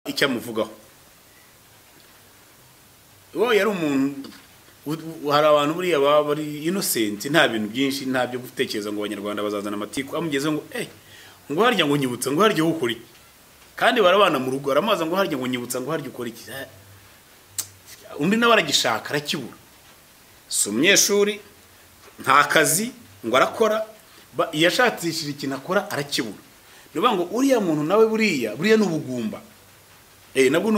icyamuvugaho wo yari umuntu hari abantu buriya bari innocent nta bintu byinshi nta byo gutekereza ngo abanyarwanda bazazana amatiku amugeze ngo ngo harya ngo nyibutsa ngo harya ukuri kandi barabana mu rugo aramaza ngo harya ngo nyibutsa ngo harya ukuri undi nawe aragishaka arakibura so umunyeshuri nta kazi ngo arakora yashatishije ikintu akora arakibura niba ngo uriya muntu nawe buriya n'ubugumba nabwo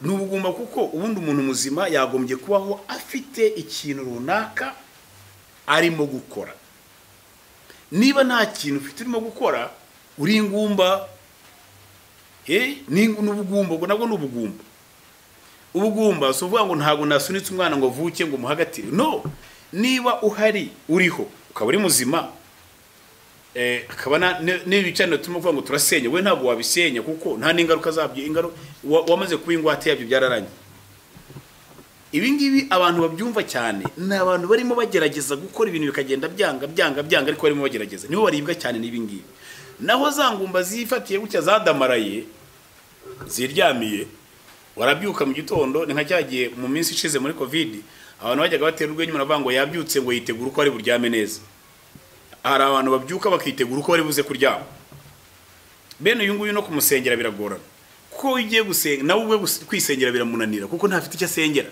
n'ubugumba kuko ubundi umuntu muzima yagombye kubaho afite ikintu runaka arimo gukora niba nta kintu ufite urimo gukora uri ingumba n'ubugumba ngo nabwo ubugumba so uvuga ngo ntago nasunitse umwana ngo vuke ngo muhagatire no niba uhari uriho ukaba uri muzima akabana n'ibicaniro turimo kuvuga ngo turasenya we ntabwo wabisenya kuko nta n'ingaruka zabyo wamaze kuba ingwate yabyo byararanye ibi ngibi abantu babyumva cyane ni abantu barimo bagerageza gukora ibintu bikagenda byanga ariko barimo bagerageza niho baribwa cyane n'ibi ngibi naho za ngumba zifatiye gutya zadamaraye ziryamiye warabyuka mu gitondo ni nka cyagiye mu minsi ishize muri covid abantu bajyaga batera urwenya muravuga ngo yabyutse ngo yitegura uko ari buryame neza hari abantu babyuka bakitegura uko bari buze kuryama bene uyu nguyu no kumusengera biragorana kuko ugiye gusenga nawe ubwe kwisengera biramunanira kuko ntafite icyo asengera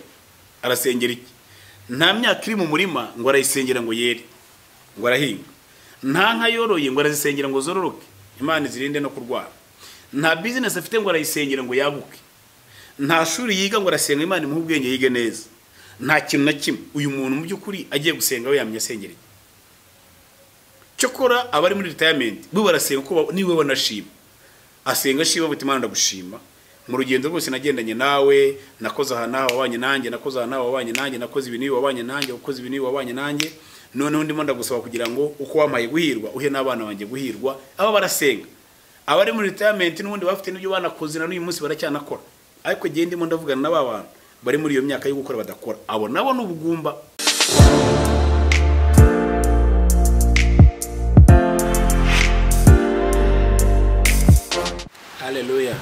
arasengera iki nta myaka iri mu murima ngo arayisengera ngo yere ngo arahinga nta nka yoroye ngo arazisengera ngo zororoke Imana izirinde no kurwara nta business afite ngo arayisengera ngo yaguke nta shuri yiga ngo arasenga Imana imuhe ubwenge yige neza nta kintu na kimwe uyu muntu mu by'ukuri agiye gusenga we yamye asengera cyokora abari muri retirement bo barasenga ko niwe banashima asenga shiba buti Imana ndagushima mu rugendo rwose nagendanye nawe nakoze aha nawe wabanye nanjye nakoze aha nawe wabanye nanjye nakoze ibintu wabanye nanjye ukoze ibintu wabanye nanjye none ndimo ndagusaba kugira ngo uko wamaye guhirwa uhe n'abana banjye guhirwa aba barasenga abari muri retirement n'ubundi bafite n'ibyo banakoze na n'uyu munsi baracyanakora ariko gihe ndimo ndavugana n'aba bantu bari muri iyo myaka yo gukora badakora abo nabo n'ubugumba Haleluya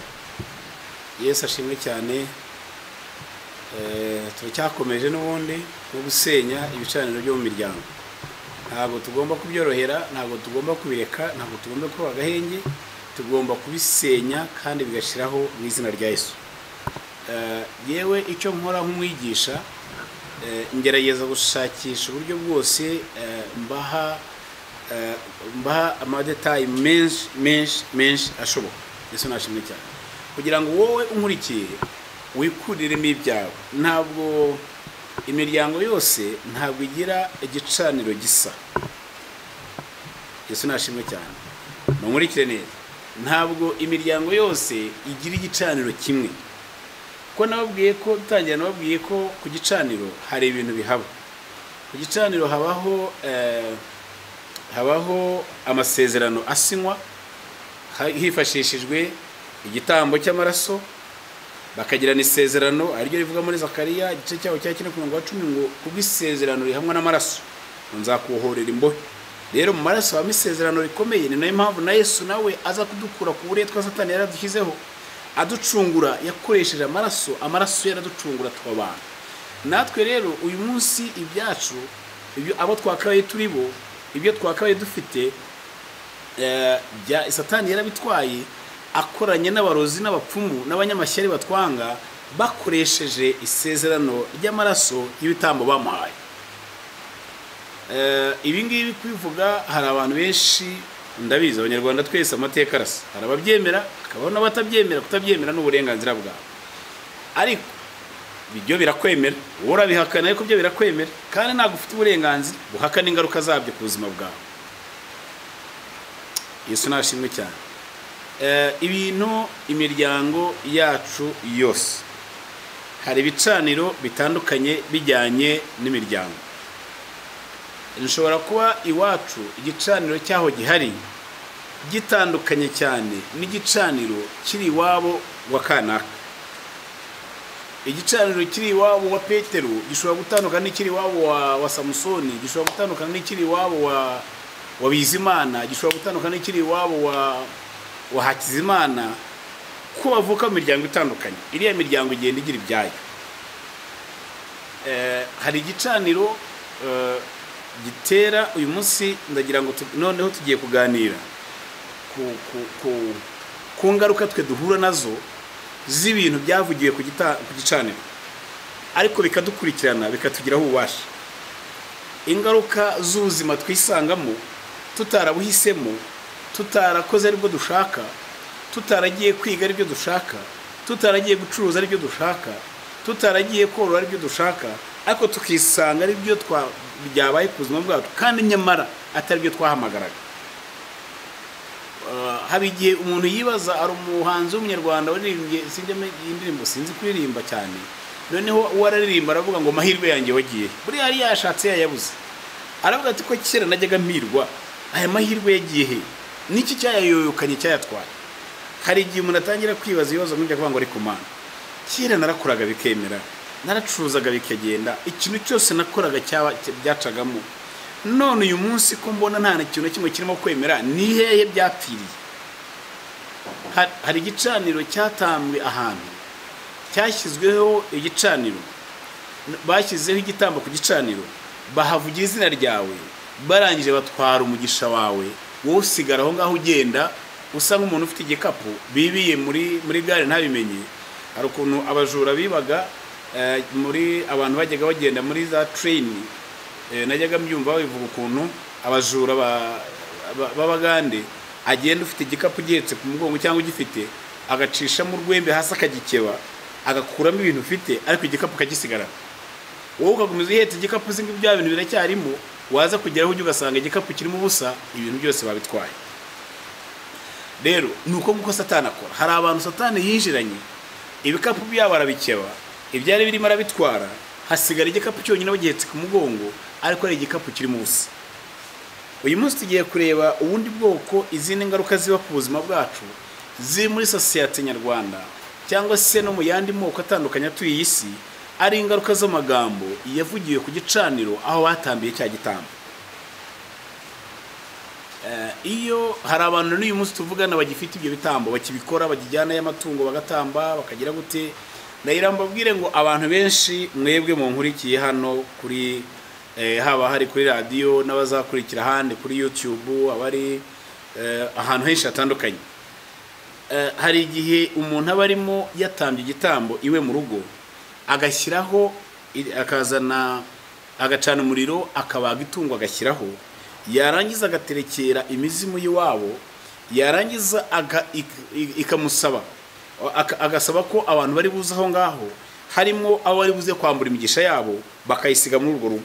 Yesu ashimwe cyane turacyakomeje n'ubundi no gusenya ibicaniro byo mu miryango ntabwo tugomba kubyorohera ntabwo tugomba kubireka ntabwo tugomba kuba agahenge tugomba kubisenya kandi bigashiraho mu izina rya Yesu yewe icyo nkora nk'umwigisha ngerageza gushakisha uburyo bwose mbaha amadetayi menshi ashoboka Yesu nashimwe cyane kugira ngo wowe unkurikiye wikuriremo ibyawe ntabwo imiryango yose ntabwo igira igicaniro gisa Yesu nashimwe cyane munkurikire neza ntabwo imiryango yose igira igicaniro kimwe ko nababwiye ko dutangira nababwiye ko ku gicaniro hari ibintu bihaba ku gicaniro habaho amasezerano asinywa hifashishijwe igitambo cy'amaraso bakagirana isezerano ariryo rivuga muri Zakariya igice cyaho cya 4:10 ngo kubisezerano rihamwe n'amaraso nzakuhorera imbohe rero mu maraso ha misezerano rikomeye ni nayo mpamvu na Yesu nawe aza kudukura ku buretwa Satani yaradushyizeho aducungura yakoresheje amaraso yaraducungura twabana natwe rero uyu munsi ibyacu ibyo abo twakabaye turibo ibyo twakabaye dufite Satani yarabitwaye akoranye n'abarozi n'abapfumu n'abanyamashyari batwanga bakoresheje isezerano ry'amaraso y'ibitambo bamuhaye ibi ngibi kwivuga hari abantu benshi ndabizi abanyarwanda twese amateka arasa hari ababyemera akabaho n'abatabyemera kutabyemera n'uburenganzira bwabo ariko ibyo birakwemera urabihakana ariko byo birakwemera kandi ntabwo ufite uburenganzira buhakana ingaruka zabyo ku buzima bwawe Yesu nashimwe cyane ibintu imiryango yacu yose hari ibicaniro bitandukanye bijyanye n'imiryango nshobora kuba iwacu igicaniro cyaho gihari gitandukanye cyane n'igicaniro kiri iwabo wa kanaka igicaniro kiri iwabo wa Petero gishobora gutandukana n'ikiri iwabo wa Samusoni gishobora gutandukana n'ikiri iwabo wa Bizimana gishobora gutandukana n'ikiri iwabo wa Hakizimana ko bavuka mu miryango itandukanye, iriya miryango igenda igira ibyayo. Hari igicaniro gitera uyu munsi, ndagira ngo noneho tugiye kuganira ku ngaruka twe duhura nazo z'ibintu byavugiwe ku gicaniro, ariko bikadukurikirana bikatugiraho ububasha. Ingaruka z'ubuzima twisangamo tutarabuhisemo, tutarakoze aribwo dushaka, tutaragiye kwiga aribyo dushaka, tutaragiye gucuruza aribyo dushaka, tutaragiye korora aribyo dushaka, ariko tukisanga aribyo byabaye ku buzima bwacu, kandi nyamara atari byo twahamagaraga. Haba igihe umuntu yibaza, ari umuhanzi w'umunyarwanda waririmbye indirimbo sinzi kuririmba cyane, noneho uwararirimba aravuga ngo mahirwe yanjye wagiye, buriya yari yashatse yayabuze, aravuga ati ko kera najyaga mpirwa, aya mahirwe yagiye he? Niki cyayayoyokanye cyayatwaye? Hari igihe umuntu atangira kwibaza ibibazo nk'ibyo kuvuga ngo ariko Mana, kera narakoraga bikemera, naracuruzaga bikagenda, ikintu cyose nakoraga byacagamo, none uyu munsi ko mbona nta kintu kimwe kirimo kwemera, ni hehe byapfiriye? Hari igicaniro cyatambwe ahantu, cyashyizweho igicaniro, bashyizeho igitambo ku gicaniro, bahavugira izina ryawe, barangije batwara umugisha wawe, wowe usigara aho ngaho ugenda usa nk'umuntu ufite igikapu bibiye muri gare ntabimenye. Hari ukuntu abajura bibaga muri abantu bajyaga bagenda muri za train, najyaga mbyumva babivuga ukuntu abajura b'Abagande agenda ufite igikapu gihetse ku mugongo cyangwa ugifite, agacisha mu rwembe hasi akagikeba, agakuramo ibintu ufite, ariko igikapu kagisigara. Wowe ukagumiza ihetse igikapu zingi bya bintu biracyarimo, waza kugeraho ujye ugasanga igikapu kirimo ubusa, ibintu byose babitwaye. Rero nuko nguko Satani akora. Hari abantu Satani yinjiranye, ibikapu byabo arabikeba, ibyari birimo arabitwara, hasigara igikapu cyonyine bagihetse ku mugongo, ariko ari igikapu kirimo ubusa. Uyu munsi tugiye kureba ubundi bwoko, izindi ngaruka ziba ku buzima bwacu ziri muri sosiyete nyarwanda cyangwa se no mu yandi moko atandukanye atuye isi, ari ingaruka z'amagambo yavugiwe ku gicaniro aho batambiye cya gitambo. Iyo hari abantu n'uyu munsi tuvugana bagifite ibyo bitambo, bakibikora, bakijyana y'amatungo bagatamba, bakagira gute, ndayirambabwire ngo abantu benshi mwebwe mu nkurikiye hano kuri haba hari kuri radio n'abazakurikira handi kuri YouTube, abari ahantu henshi hatandukanye, hari igihe umuntu aba arimo yatambye igitambo iwe mu rugo, agashyiraho, akazana, agacana umuriro, akabaga itungo agashyiraho, yarangiza agaterekera imizimu y'iwabo, yarangiza ikamusaba, agasaba ko abantu bari buze aho ngaho harimo abo bari buze kwambura imigisha yabo, bakayisiga muri urwo rugo.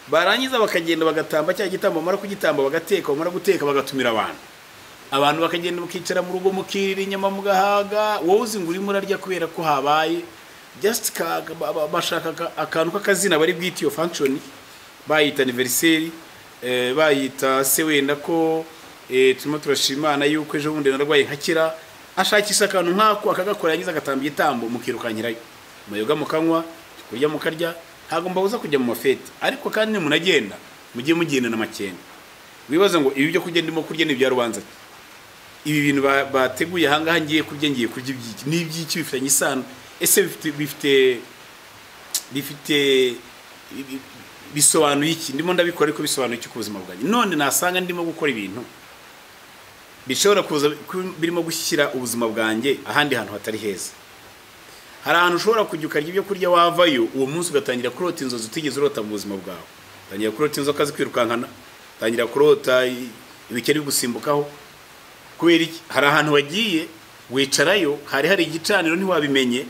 Barangiza bakagenda bagatamba cya gitambo, bamara kugitamba bagateka, bamara guteka bagatumira abantu bakagenda bakicara mu rugo, mukirira inyama mugahaga, wowe uzi ngo urimo urarya kubera ko habaye just bashaka akantu k'akazina bari bwite iyo function, bayita anniversary, bayita se wenda ko turimo turashimana yuko ejo bundi narwaye nkakira, ashakisha akantu nkako akagakora, yagize agatamba igitambo, mukirukankirayo, mayoga mukanywa, kurya mukarya, ntago mbabuza kujya mu mafete, ariko kandi ni munagenda mujye mugenda n'amakende. Wibaza ngo ibi byo kurya ndimo kurya ni bya rubanza, ibi bintu bateguye ahangaha ngiye kurya ibyiki n'ibyiki bifitanye isano, ese bifite bisobanuye iki? Ndimo ndabikora ariko bisobanuye iki ku buzima bwanjye? None nasanga ndimo gukora ibintu bishobora kuza birimo gushyira ubuzima bwanjye ahandi hantu hatari heza. Hari ahantu ushobora kujya ukarya ibyo kurya, wavayo uwo munsi ugatangira kurota inzozi utigeze urota mu buzima bwawe, tangira kurota inzoka zikwirukankana, tangira kurota ibikeri bigusimbukaho. Kubera iki? Hari ahantu wagiye wicarayo, hari igicaniro ntiwabimenye,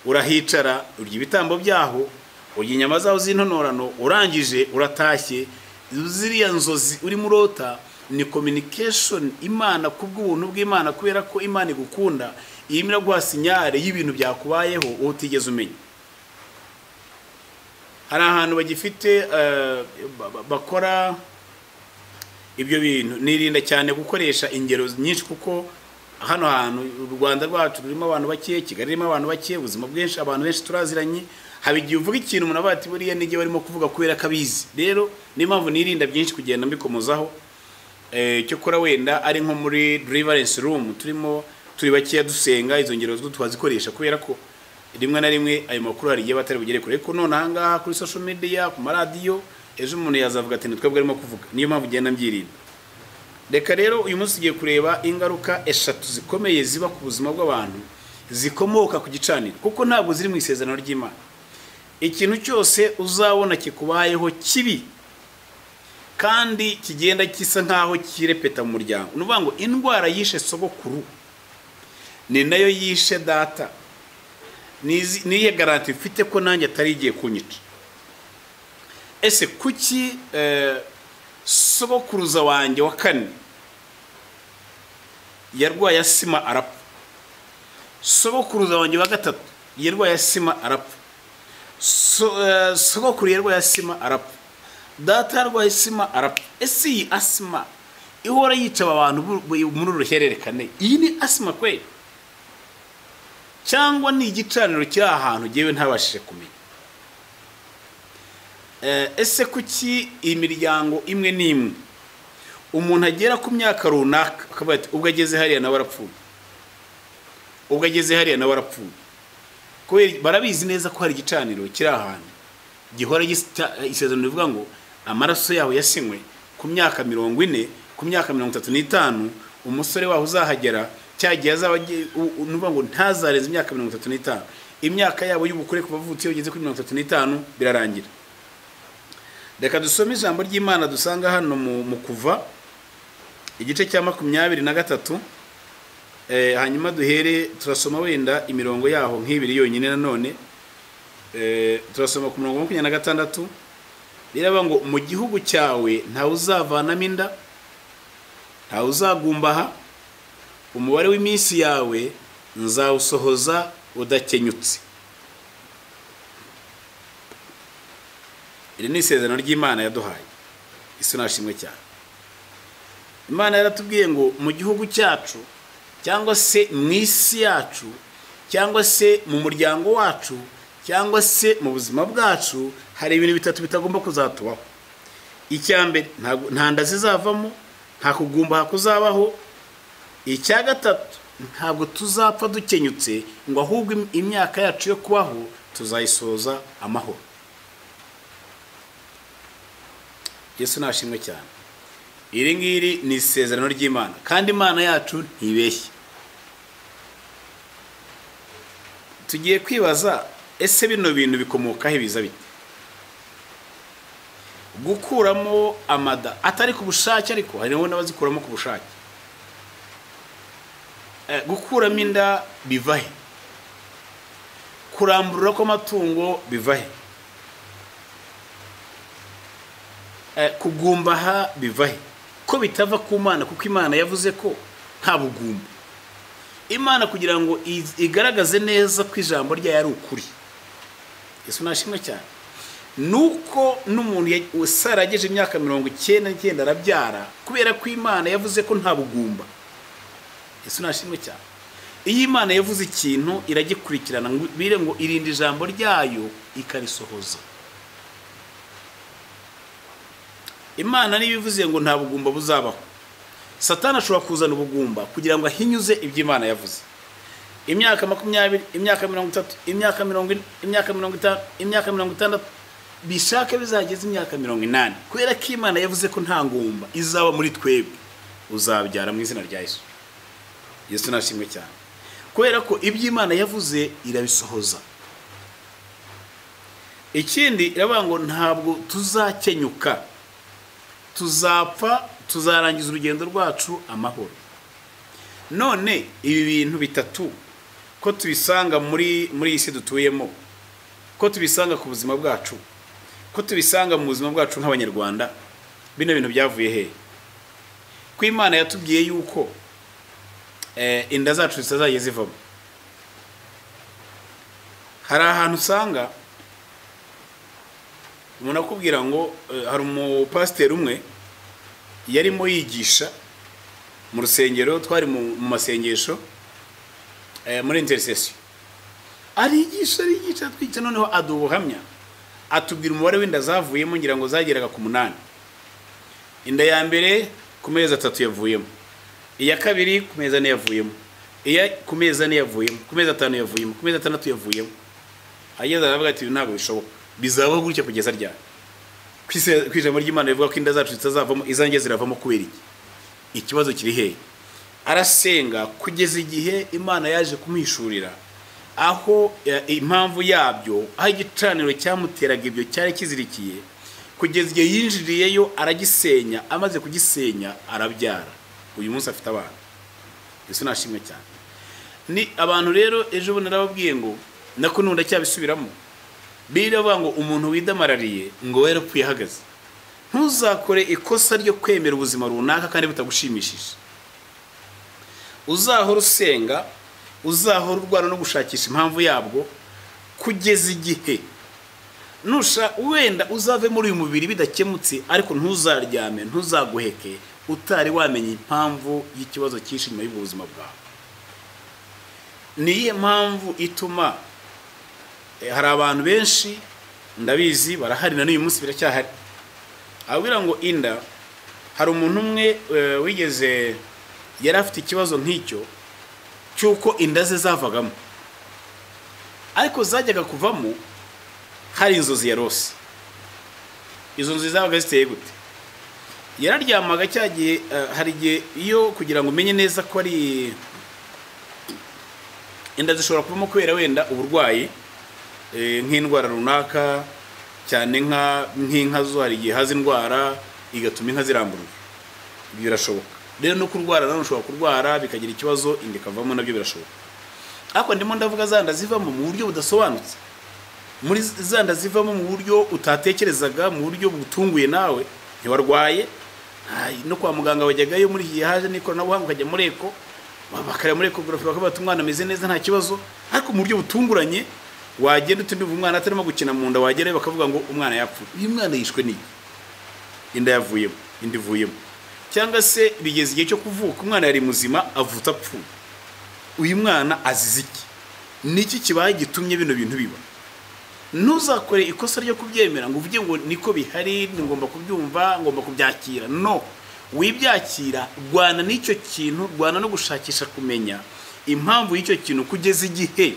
urahicara urya ibitambo byaho, urya inyama zaho z'intonorano, urangije uratashye. Ziriya nzozi urimo urota ni communication Imana kubw'ubuntu bw'Imana, kubera ko Imana igukunda, yimira guha sinyare y'ibintu byakubayeho utigeze umenya. Hari ahantu bagifite bakora ibyo bintu. Nirinda cyane gukoresha ingero nyinshi, kuko hano hantu u Rwanda rwacu rurimo abantu bake, Kigali rurimo abantu bake, ubuzima bwinshi, abantu benshi turaziranye. Haba igihe uvuga ikintu umuntu abati buriya n'igihe barimo kuvuga kubera kabizi. Rero ni mpamvu nirinda byinshi kugenda mbikomozaho. Cyo kora wenda ari nko muri deliverance room turimo turi bakiya dusenga izo ngero twazikoresha kubera ko rimwe na rimwe ayo makuru hari igihe batari bugere kure ko none ahangaha kuri social media ku maradiyo ejo umuntu yazavuga ati twebwe arimo kuvuga niyo mpamvu ugenda mbyirinda. Reka rero uyu munsi tugiye kureba ingaruka eshatu zikomeye ziba ku buzima bw'abantu zikomoka ku gicaniro kuko ntabwo ziri mu isezerano ry'Imana. Ikintu cyose uzabona kikubayeho kibi kandi kigenda kisa nkaho kirepeta mu muryango, nuvuga ngo indwara yishe sogokuru ni nayo yishe data, niye garanti mfite ko nanjye atari igiye kunyica. Ese kuki sogokuruza wanjye wa kane yarwaye asima arapfa, sogokuruza wanjye wa gatatu yarwaye asima arapfa, sogokuru yarwaye asima arapfa, data yarwaye asima arapfa. Ese iyi asima ihora yica abantu muri uruhererekane, iyi ni asima kwe cyangwa ni igicaniro kiri ahantu jewe ntabashije kumenya? Ese kuki imiryango imwe n'imwe umuntu agera ku myaka runaka akavuga ati ubwo ageze hariya nawe arapfuye, ubwo ageze hariya nawe arapfuye? Kubera barabizi neza ko hari igicaniro kiri ahantu gihora isezerano rivuga ngo amaraso yaho yasinywe ku myaka 40, ku myaka 35 umusore waho uzahagera cyagiye azaba nuvuga ngo ntazareze imyaka 35, imyaka yabo y'ubukure kuva avutse yogeze kuri 35 birarangira. Reka dusome ijambo ry'Imana dusanga hano mu Kuva igice cya 23, hanyuma duhere turasoma wenda imirongo yaho nk'ibiri yonyine. Nanone turasoma ku murongo wa 26 biraba ngo mu gihugu cyawe nta uzavanamo inda, nta uzagumbaha, umubare w'iminsi yawe nzawusohoza udakenyutse. Iri ni isezerano ry'Imana yaduhaye, isi nashimwe cyane. Imana yaratubwiye ngo mu gihugu cyacu cyangwa se mu isi yacu cyangwa se mu muryango wacu cyangwa se mu buzima bwacu hari ibintu bitatu bitagomba kuzatubaho. Icyambere nta nda zizavamo, nta kugumbaha kuzabaho. Icya gatatu ntabwo tuzapfa dukenyutse ngo ahubwo imyaka yacu yo kubaho tuzayisoza amahoro. Yesu nashimwe cyane. Iri ngiri ni isezerano ry'Imana kandi Imana yacu ntibeshye. Tugiye kwibaza ese bino bintu bikomokaho biza bite? Gukuramo amada atari ku bushake, ariko hari n'abazikuramo ku bushake. Gukuramo inda bivahe? Kurambura kw'amatungo bivahe? Kugumbaha bivahe? Ko bitava ku Mana, kuko Imana yavuze ko nta bugumba. Imana kugira ngo igaragaze neza ko ijambo ryayo ari ukuri. Yesu nashimwe cyane. Nuko n'umuntu usarageje imyaka 99 arabyara kubera ko Imana yavuze ko nta bugumba. Yesu nashimwe cyane. Iyi Imana yavuze ikintu iragikurikirana bire ngo irinde ijambo ryayo ikarisohoza. Imana niyo ivuze ngo nta bugumba buzabaho, Satani ashobora kuzana ubugumba kugira ngo ahinyuze ibyo Imana yavuze. Imyaka 20, imyaka 30, imyaka 40, imyaka 50, imyaka 60 bishaka bizageza imyaka 80 kubera ko Imana yavuze ko nta ngumba izaba muri twebwe, uzabyara mu izina rya Yesu. Yesu nashimwe cyane. Kubera ko ibyo Imana yavuze irabisohoza. Ikindi iravuga ngo ntabwo tuzakenyuka, tuzapfa, tuzarangiza urugendo rwacu amahoro. None ibi bintu bitatu ko tubisanga muri isi dutuyemo, ko tubisanga ku buzima bwacu, ko tubisanga mu buzima bwacu nk'abanyarwanda, bino bintu byavuye he? Ko Imana yatubwiye yuko inda zacu zitazaye zivamo. Hari ahantu usanga umuntu akubwira ngo hari umupasiteri umwe yarimo yigisha mu rusengero, twari mu masengesho muri intercession, arigisha twica, noneho adubuhamya atubwira umubare w'inda zavuyemo, ngira ngo zageraga ku 8. Inda ya mbere ku mezi 3 yavuyemo, iya kabiri ku mezi 4 yavuyemo, iya ku mezi 4 yavuyemo, ku mezi 5 yavuyemo, ku mezi 6 yavuyemo, ageze aravuga ati ntabwo bishoboka, bizabaho gutya kugeza ryari? Kwijambo ry'Imana rivuga ko inda zacu zitazavamo, izanjye ziravamo kubera iki? Ikibazo kiri hehe? Arasenga kugeza igihe Imana yaje kumwishurira aho impamvu yabyo, aho igicaniro cyamuteraga ibyo cyari kizirikiye, kugeza igihe yinjiriyeyo aragisenya, amaze kugisenya arabyara. Uyu munsi afite abana. Yesu nashimwe cyane. Ni abantu rero ejo bundi narababwiye ngo nako nunda cyabisubiramo. Biravuga ngo umuntu widamarariye ngo werapfuye hagaze. Ntuzakore ikosa ryo kwemera ubuzima runaka kandi butagushimishije. Uzahora usenga, uzahora urwana no gushakisha impamvu yabwo kugeza igihe wenda uzave muri uyu mubiri bidakemutse, ariko ntuzaryame, ntuzaguheke utari wamenye impamvu y'ikibazo cyinshi nyuma y'ubuzima bwawe. Niye mpamvu ituma hari abantu benshi ndabizi barahari na n'uyu munsi biracyahari, abwira ngo inda, hari umuntu umwe wigeze yari afite ikibazo nk'icyo cyuko inda ze zavagamo, ariko zajyaga kuvamo hari inzozi yarose. Izo nzozi zabaga ziteye gute? Yararyamaga cyagiye, hari igihe iyo kugira ngo umenye neza ko ari inda zishobora kuvamo kubera wenda uburwayi, nk'indwara runaka, cyane nk'inka zo hari igihe haza indwara igatuma inka ziramburuka, ibyo birashoboka. Rero no kurwara nawe ushobora kurwara bikagira ikibazo inda ikavamo, nabyo birashoboka. Ariko ndimo ndavuga zanda zivamo mu buryo budasobanutse, muri zanda zivamo mu buryo utatekerezaga, mu buryo butunguye nawe, ntiwarwaye no kwa muganga wajyagayo muri iki haje n'ikoranabuhanga, ukajya muri eko bakareba muri ecography bakabata umwana ameze neza nta kibazo, ariko mu buryo butunguranye wagenda uti ndumva umwana atarimo gukina mu nda, wagerayo bakavuga ngo umwana yapfuye. Uyu mwana yishwe n'iki? Inda yavuyemo, indi ivuyemo. Cyangwa se bigeze igihe cyo kuvuka umwana yari muzima avuta apfuye. Uyu mwana azize iki? Niki kibaye gitumye bino bintu biba? Ntuzakore ikosa ryo kubyemera ngo uvuge ngo niko bihari, ngomba kubyumva, ngomba kubyakira. No, wibyakira, rwana n'icyo kintu, rwana no gushakisha kumenya impamvu y'icyo kintu kugeza igihe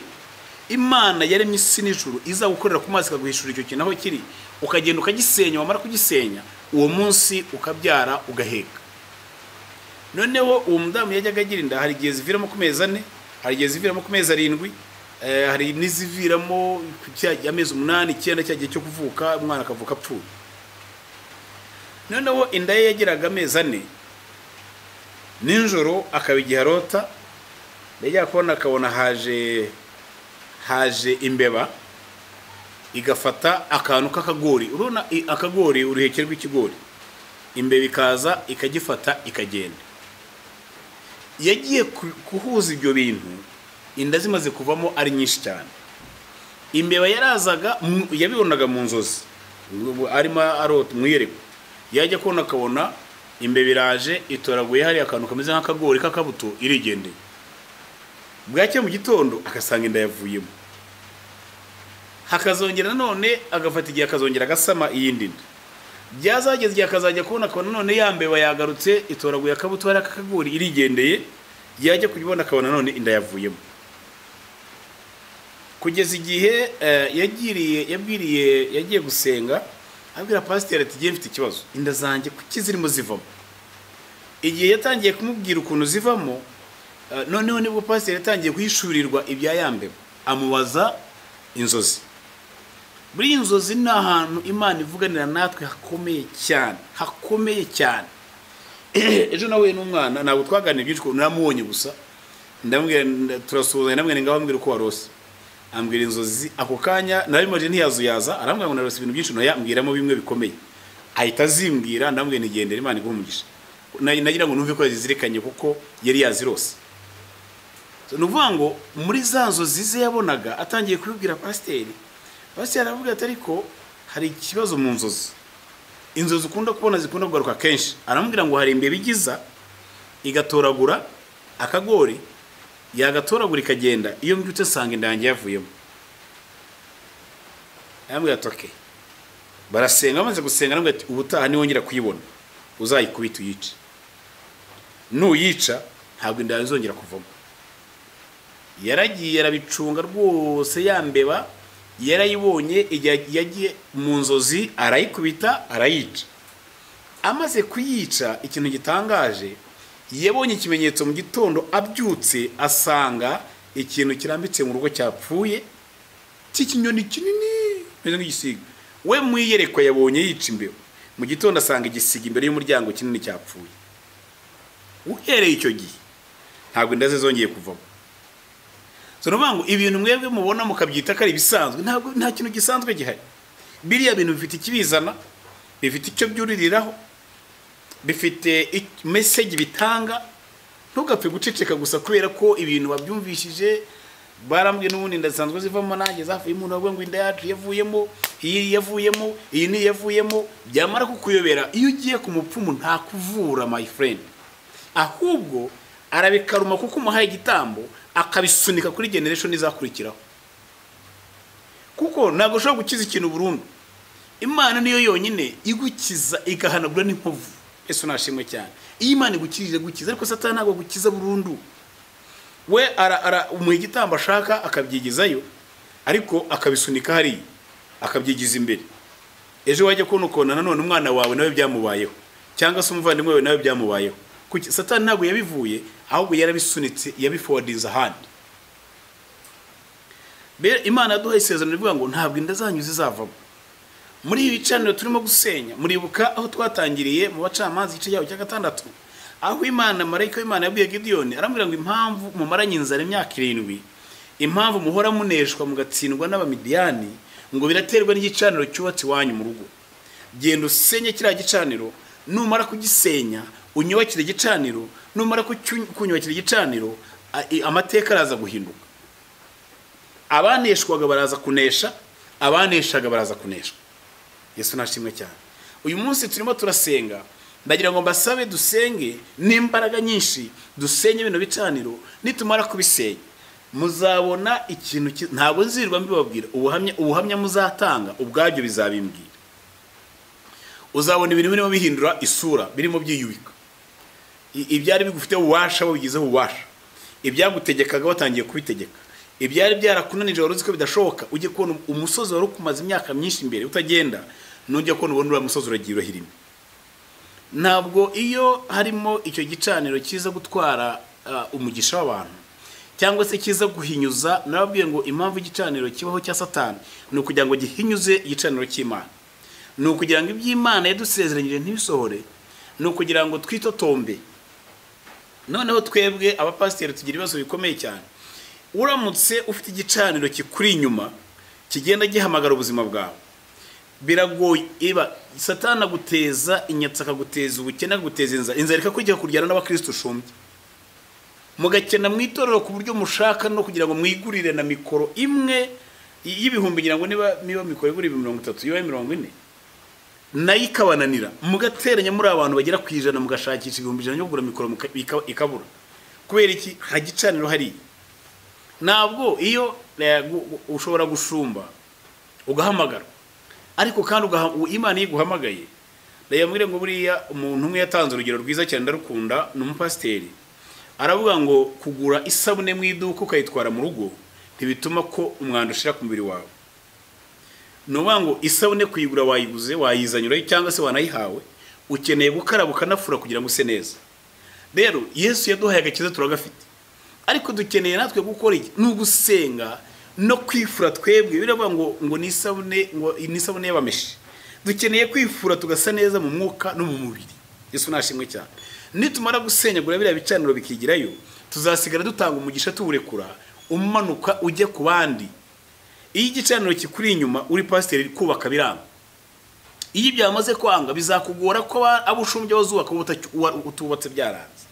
Imana yaremye isi n'ijuru iza gukorera ku mazi kaguhishura icyo kintu aho kiri, ukagenda ukagisenya, wamara kugisenya uwo munsi ukabyara ugaheka. Noneho uwo mudamu yajyaga agira inda, hari igihe ziviramo ku mezi 4, hari igihe ziviramo ku mezi 7, hari n'iziviramo amezi 8, 9 cyagiye cyo kuvuka umwana akavuka apfuye. Noneho inda ye yagiraga amezi 4, ninjoro akabigiha rota, yajya kubona akabona haje imbeba igafata akantu k'akagori. Urona akagori uruhekerwa ikigori, imbeba ikaza ikagifata ikagenda. Yagiye kuhuza ibyo bintu, inda zimaze kuvamo ari nyinshi cyane. Imbeba yarazaga, yabibonaga mu nzozi, arimo arota mwiyereko, yajya kubona akabona imbeba iraje itoraguye hari akantu kameze nk'akagori k'akabuto irigendeye. Bwacye mu gitondo akasanga inda yavuyemo, hakazongera none agafata igihe akazongera agasama iyindi nda. Byazageze igihe akazajya kubona akabona none yambeba yagarutse itoraguye akabuto hari akagori irigendeye, yajya kubibona akabona none inda yavuyemo. Kugeza igihe yagiye gusenga, abwira pasiteri ati giye mfite ikibazo, inda zanjye kuki zirimo zivamo. Igihe yatangiye kumubwira ukuntu zivamo, noneho nibwo pasiteri yatangiye kuhishurirwa ibya yambeba, amubaza inzozi. Muri inzozi ni ahantu Imana ivuganira natwe hakomeye cyane, hakomeye cyane. Ejo nawe n'umwana ntabwo twaganira byinshi, naramubonye gusa ndamubwira turasuhuzanya, namwe ngaho ambwira uko warose. Ambwira inzozi, ako kanya narimaje ntiyazuyaza, arambwira ngo narose ibintu byinshi, no yambwiramo bimwe bikomeye. Ahita azimbwira, ndamubwira nigendera, Imana iguhe umugisha. Nagira ngo numve ko yazizirikanye kuko yari yazirose. Nuvuga ngo muri za nzozi ze yabonaga, atangiye kubibwira pasiteri. Pasiteri aravuga ati ariko hari ikibazo mu nzozi. Inzozi ukunda kubona zikunda kugaruka kenshi. Aramubwira ngo hari imbeba igiza igatoragura akagori, yagatoragura ikagenda, iyo mbyutse nsanga inda yanjye yavuyemo. Arambwira ati okay. Barasenga, bamaze gusenga arambwira ati ubutaha niwongera kuyibona uzayikubita uyice. Nuyica ntabwo inda izongera kuvamo. yaragiye arabicunga rwose yambeba yarayibonye yagiye mu nzozi arayikubita arayica. Amaze kuyica ikintu gitangaje yabonye ikimenyetso mu gitondo abyutse asanga ikintu kirambitse mu rugo cyapfuye cy'ikinyoni kinini meze nk'igisiga. We mwiyerekwa yabonye yica imbeba mu gitondo asanga igisiga imbere y'umuryango kinini cyapfuye. Uhereye icyo gihe ntabwo indaze zongeye kuvamo. So nubango ibintu mwebwe mubona mukabyita kari bisanzwe ntabwo nta kintu gisanzwe gihari. Biriya bintu bifite ikibizana, bifite icyo byuririraho, bifite message bitanga. Ntugapfe guceceka gusa kubera ko ibintu babyumvishije barambwe n'ubundi ndasanzwe zivamo nanjye zafuye umuntu wagwe ngo inda yacu yavuyemo, iyi yavuyemo, iyi ni yavuyemo, byamara kukuyobera. Iyo ugiye ku mupfumu nta kuvura my friend, ahubwo arabikaruma kuko umuhaye igitambo akabisunika kuri generation izakurikiraho. Kuko ntabwo ushobora gukiza ikintu burundu. Imana niyo yonyine igukiza igahanagura n'inkovu. Yesu nashimwe cyane. Iyi Imana igukirije gukiza ariko Satani ntabwo gukiza burundu. We umuha igitambo ashaka akabyigizayo ariko akabisunika hari akabyigiza imbere. Ejo wajya kubona nanone umwana wawe nawe byamubayeho cyangwa se umuvandimwe wawe nawe byamubayeho. Kuki Satani ntabwo yabivuye ahubwo yarabisunitse yabiforwardinza ahandi. Imana yaduhaye isezerano rivuga ngo ntabwo inda zanyu zizavamo. Muri ibi bicaniro turimo gusenya muribuka aho twatangiriye mu bacamanza igice cyaho cya 6 aho Imana marayika w'Imana yabwiye Gideyoni arambwira ngo impamvu mumaranye inzara imyaka 7 impamvu muhora muneshwa mugatsindwa n'abamidiyani ngo biraterwa n'igicaniro cyubatse wanyu mu rugo. Genda usenye kiriya gicaniro, numara kugisenya unyubakire igicaniro, numara kunyubakira igicaniro amateka araza guhinduka. Abaneshwaga baraza kunesha, abaneshaga baraza kuneshwa. Yesu nashimwe cyane. Uyu munsi turimo turasenga, ndagira ngo mbasabe dusenge n'imbaraga nyinshi, dusenye bino bicaniro. Nitumara kubisenya muzabona ikintu ntabwo nzirwa mbibabwira, ubuhamya muzatanga ubwabyo bizabimbwira. Uzabona ibintu birimo bihindura isura, birimo byiyubika. Ibyari bigufite ububasha bigizeho ububasha, ibyagutegekaga watangiye kubitegeka, ibyari byarakunanije wari uzi ko bidashoboka. Ujye kubona umusozi wari kumaze imyaka myinshi imbere utagenda, nujya kubona ubona umusozi uragira hirimo. Ntabwo iyo harimo icyo gicaniro kiza gutwara umugisha w'abantu cyangwa se kiza guhinyuza, nababwiye ngo impamvu igicaniro kibaho cya Satani ni ukugira ngo gihinyuze igicaniro cy'Imana, ni ukugira ngo iby'Imana yadusezeranyije ntibisohore, ni ukugira ngo twitotombe. Noneho twebwe abapasiteri tugira ibibazo bikomeye cyane. Uramutse ufite igicaniro kikuri inyuma kigenda gihamagara ubuzima bwawe, biragoye. Satani aguteza inyatsi, akaguteza ubukene, akaguteza inzara ikakujya kuryana n'abakristo shumbye, mugakena mu itorero ku buryo mushaka no kugira ngo mwigurire na mikoro imwe y'ibihumbi, ngira ngo niba mikoro igura 30 yo 40 nayo ikabananira, mugateranya muri abantu bagera ku 100 mugashakisha 100 yo kugura mikoro ikabura. Kubera iki? Hagicaniro hari. Ntabwo iyo ushobora gushumba ugahamagara, ariko kandi Imana yiguhamagaye. Ndayamwire ngo buriya umuntu umwe yatanze urugero rwiza cyane ndarukunda, n'umupasiteri aravuga ngo kugura isabune mu iduka ukayitwara mu rugo ntibituma ko umwanda ushira ku mubiri wawe. Nuvuga ngo isabune kuyigura wayiguze wayizanyura cyangwa se wanayihawe, ukeneye gukaraba ukanafura kugira ngo use neza. Rero Yesu yaduhaye agakiza turagafite, ariko dukeneye natwe gukora iki? Nugusenga no kwifura. Twebwe biravuga ngo ni isabune y'abameshi. Dukeneye kwifura tugasa neza mu mwuka no mu mubiri. Yesu nashimwe cyane. Nitumara gusenyagura biriya bicaniro bikigirayo, tuzasigara dutanga umugisha tuwurekura umanuka ujye ku bandi. Iyo igicaniro kikuri inyuma uri pasiteri kubaka biranga, iyo byamaze kwanga bizakugora ko abushumbye bazubaka utubatse byaranze.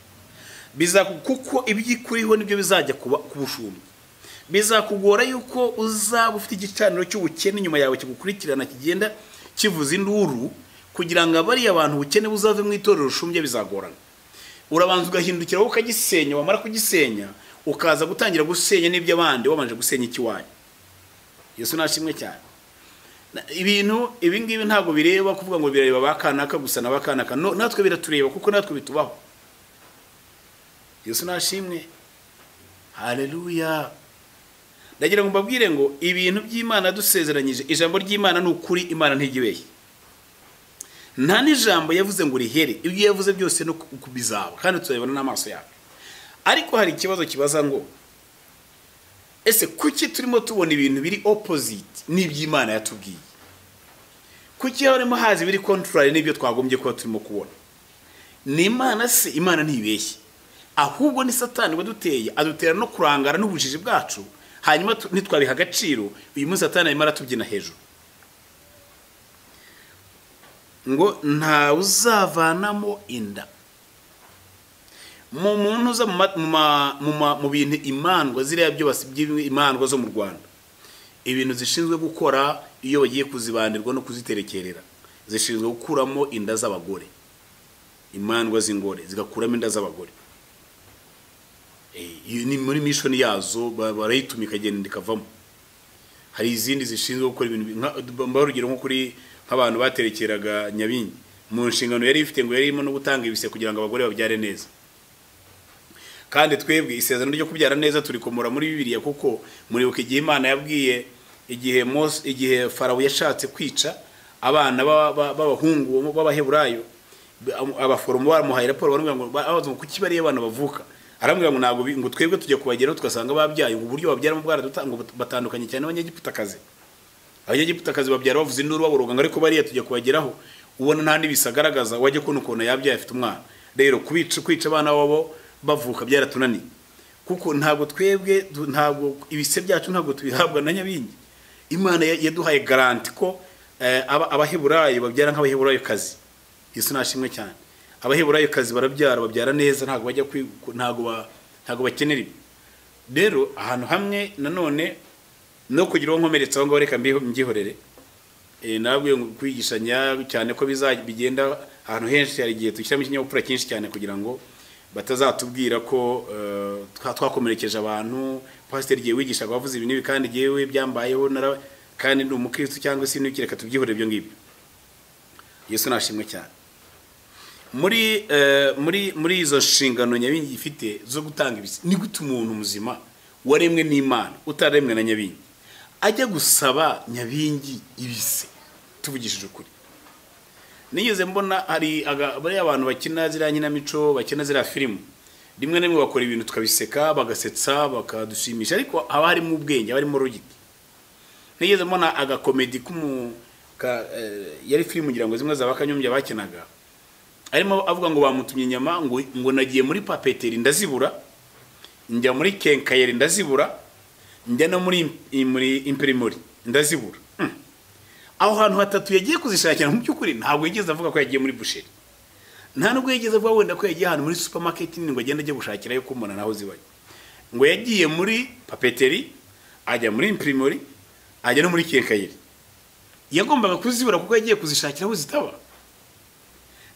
Kuko ibyikuriho nibyo bizajya kuba kubushumbi. Bizakugora yuko uzaba ufite igicaniro cy'ubukene nyuma yawe kigukurikirana kigenda kivuza induru kugira ngo abari abantu ubukene buzave mu itorero rushumbye bizagorana. Urabanza ugahindukira wowe ukagisenya, wamara kugisenya ukaza gutangira gusenya n'ibyo abandi wabanje gusenya ikiwanyu. Yesu nashimwe cyane. Ibi ngibi ntabwo bireba kuvuga ngo bireba bakanaka gusa nabakanaka, natwe biratureba kuko natwe bitubaho. Yesu nashimwe. haleluya. Ndagira ngo mbabwire ngo ibintu by'Imana dusezeranyije, ijambo ry'Imana ni ukuri, Imana ntigibeshye. Nta n'ijambo yavuze ngo rihere, ibyo yavuze byose no kubizaba kandi tuzabibona n'amaso yacu. Ariko hari ikibazo kibaza ngo ese kuki turimo tubona ibintu biri opposite n'iby'Imana yatubwiye? Kuki harimo hazi biri contrary n'ibyo twagombye kuba turimo kubona? Ni Imana se? Imana ntibeshye, ahubwo ni Satani waduteye, adutera no kurangara n'ubujiji bwacu, hanyuma nitwabiha agaciro. Uyu munsi Satani arimo aratubyina hejuru ngo nta uzavanamo inda. Mu muntu uza mu bintu imandwa ziriya byo basibye imandwa zo mu Rwanda, ibintu zishinzwe gukora iyo bagiye kuzibandirwa no kuziterekerera, zishinzwe gukuramo inda z'abagore, imandwa z'ingore zigakuramo inda z'abagore. Ni muri mission yazo barayitumika igenda ikavamo. Hari izindi zishinzwe gukora ibintu mbarugiro nko kuri nk'abantu baterekeraga Nyabingi, mu nshingano yari ifite ngo yarimo no gutanga ibise kugira ngo abagore babyare neza. Kandi twebwe isezerano ryo kubyara neza turikomora muri Bibiliya, kuko muribuka igihe Imana yabwiye igihe Farawo yashatse kwica abana b'abahungu b'Abaheburayo, abaforomo baramuhaye raporo baramubwira ngo abaza kuki bari abana bavuka, arambwira ngo ntago ngo twebwe tujya kubageraho tugasanga babyaye, ngo uburyo babyaramo bwaradutanga batandukanye cyane n'Abanyagiputakazi. Abanyagiputakazi babyara bavuze induru baboroga, ariko bariya tujya kubageraho ubona nta nibisagaragaza wajye kuntu yabyaye afite umwana. Rero kwica abana babo bavuka byaratunaniye, kuko ntabwo twebwe ntabwo ibise byacu ntabwo tubihabwa na Nyabingi. Imana yaduhaye garanti ko Abaheburayo babyara nk'Abaheburayo kazi. Yesu nashimwe cyane. Abaheburayo kazi babyara neza, ntabwo bajya ntabwo bakenera ibi. Rero ahantu hamwe nanone no kugira ngo nkomeretsa aho ngaho reka mbyihorere, nabwiye ngo kwigishanya cyane ko bigenda ahantu henshi, hari igihe dushyiramo ikinyabupfura cyinshi cyane kugira ngo batazatubwira ko twakomerekeje abantu. Pastor giye wigishaga wavuze ibintu bibi kandi giyewe byambayeho kandi ndi umukristo cyangwa se n'iki, reka tubyihorere ibyo ngibyo. Yesu nashimwe cyane. Muri izo nshingano Nyabingi ifite zo gutanga ibisi, ni gute umuntu muzima waremwe n'Imana utaremwe na Nyabingi ajya gusaba Nyabingi ibise? Tuvugishije ukuri, nigeze mbona hari bari abantu bakina ziriya nkinamico, bakina ziriya filmu, rimwe na rimwe bakora ibintu tukabiseka, bagasetsa, bakadushimisha, ariko haba harimo ubwenge, haba harimo logic. Nigeze mbona agakomedi yari filmu ngira ngo zimwe z'Abakanyombya bakinaga, arimo avuga ngo bamutumye inyama, ngo nagiye muri papeteri ndazibura, njya muri kenkayeri ndazibura, njya no muri imprimerie ndazibura. Aho hantu hatatu yagiye kuzishakira mu by'ukuri ntabwo yigeze avuga ko yagiye muri boucherie, nta nubwo yigeze avuga wenda ko yagiye ahantu muri supermarket ngo agende ajye gushakira yo kumona naho zibaye. Ngo yagiye muri papeteri, ajya muri imprimerie, ajya no muri kenkayeri. Yagombaga kuzibura kuko yagiye kuzishakira aho zitaba.